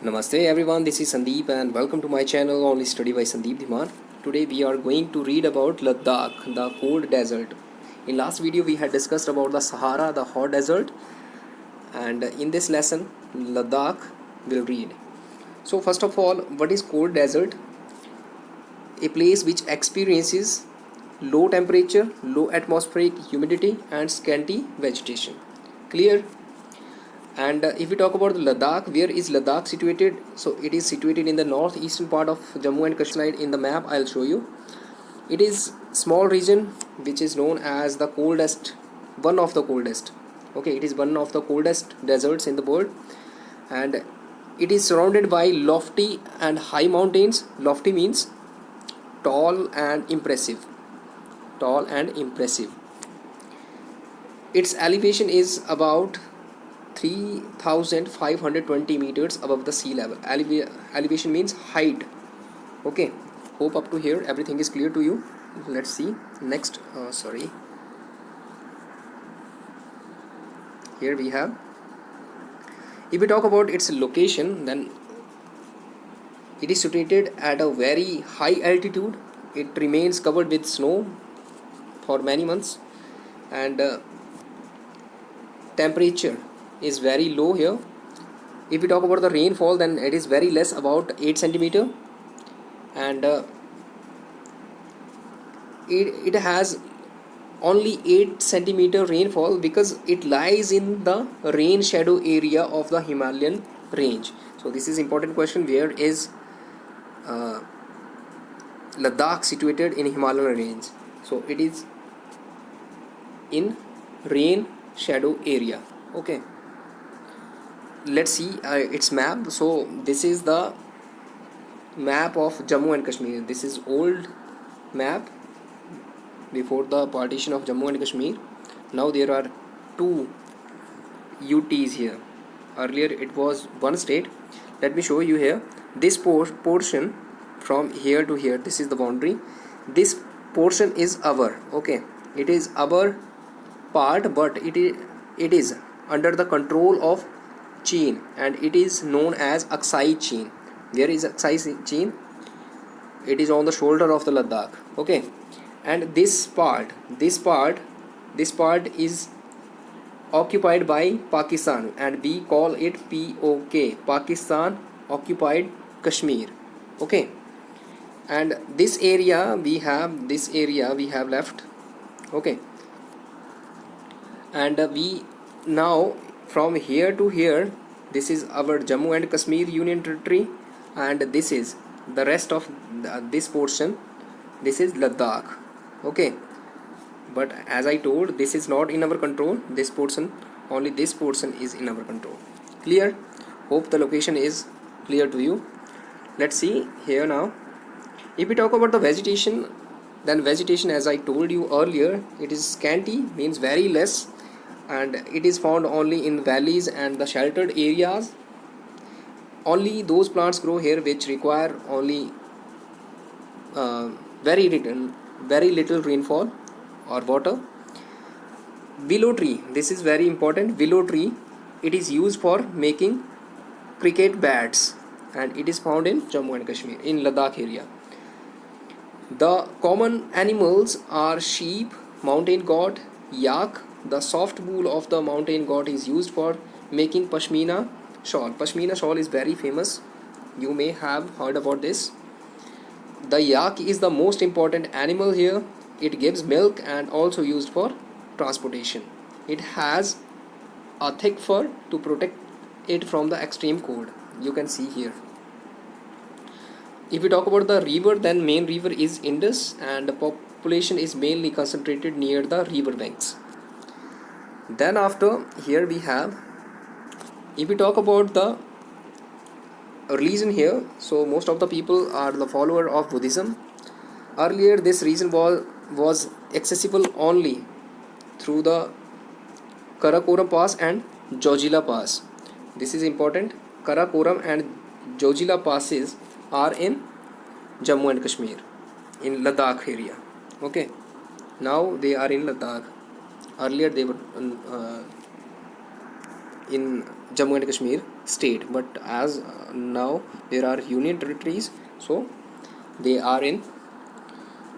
Namaste everyone, this is Sandeep and welcome to my channel Only Study by Sandeep Dhiman. Today we are going to read about Ladakh, the cold desert. In last video we had discussed about the Sahara, the hot desert, and in this lesson Ladakh will read. So first of all, what is cold desert? A place which experiences low temperature, low atmospheric humidity and scanty vegetation. Clear? And if we talk about Ladakh, where is Ladakh situated? So it is situated in the northeastern part of Jammu and Kashmir. In the map I'll show you. It is small region which is known as the coldest, one of the coldest. Okay, it is one of the coldest deserts in the world, and it is surrounded by lofty and high mountains. Lofty means tall and impressive. Tall and impressive. Its elevation is about 3520 meters above the sea level. Elevation means height. Okay, hope up to here everything is clear to you. Let's see next. Here we have, if we talk about its location, then it is situated at a very high altitude. It remains covered with snow for many months, and temperature is very low here. If we talk about the rainfall, then it is very less, about 8 centimeter, and it has only 8 centimeter rainfall because it lies in the rain shadow area of the Himalayan range. So this is important question, where is Ladakh situated in Himalayan range? So it is in rain shadow area. Okay, let's see its map. So this is the map of Jammu and Kashmir. This is old map before the partition of Jammu and Kashmir. Now there are two UTs here. Earlier it was one state. Let me show you here. This portion from here to here, this is the boundary. This portion is our, okay, it is our part, but it is under the control of Chin, and it is known as Aksai Chin. Where is Aksai Chin? It is on the shoulder of the Ladakh. Okay, and this part is occupied by Pakistan, and we call it POK, Pakistan Occupied Kashmir. Okay, and this area we have left. Okay, and we now from here to here, this is our Jammu and Kashmir Union Territory, and this is the rest of this portion. This is Ladakh. Okay, but as I told, this is not in our control. This portion, only this portion is in our control. Clear? Hope the location is clear to you. Let's see here now. If we talk about the vegetation, then vegetation, as I told you earlier, it is scanty, means very less, and it is found only in valleys and the sheltered areas. Only those plants grow here which require only very little rainfall or water. Willow tree, this is very important. Willow tree, it is used for making cricket bats, and it is found in Jammu and Kashmir, in Ladakh area. The common animals are sheep, mountain goat, yak. The soft wool of the mountain goat is used for making pashmina shawl. Pashmina shawl is very famous. You may have heard about this. The yak is the most important animal here. It gives milk and also used for transportation. It has a thick fur to protect it from the extreme cold. You can see here. If we talk about the river, then main river is Indus, and the population is mainly concentrated near the river banks. Then after here we have, if we talk about the religion here, so most of the people are the follower of Buddhism. Earlier this region was accessible only through the Karakoram Pass and Zojila Pass. This is important. Karakoram and Zojila passes are in Jammu and Kashmir, in Ladakh area. Okay, now they are in Ladakh. Earlier they were in Jammu and Kashmir. state, but as now there are union territories, so they are in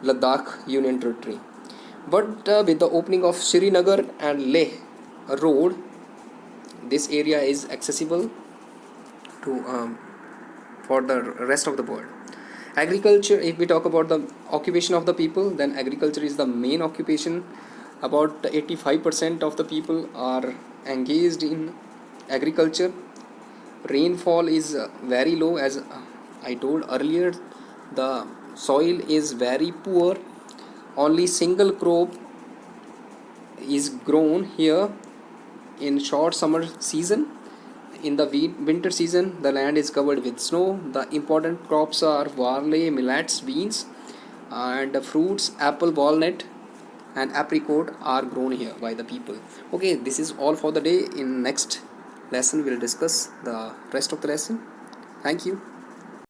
Ladakh union territory. But with the opening of Srinagar and Leh road, this area is accessible to for the rest of the world. Agriculture, if we talk about the occupation of the people, then agriculture is the main occupation. About 85% of the people are engaged in agriculture. Rainfall is very low, as I told earlier. The soil is very poor. Only single crop is grown here in short summer season. In the winter season, the land is covered with snow. The important crops are barley, millets, beans, and fruits. Apple, walnut, and apricot are grown here by the people. Okay, this is all for the day. In next lesson, we'll discuss the rest of the lesson. Thank you.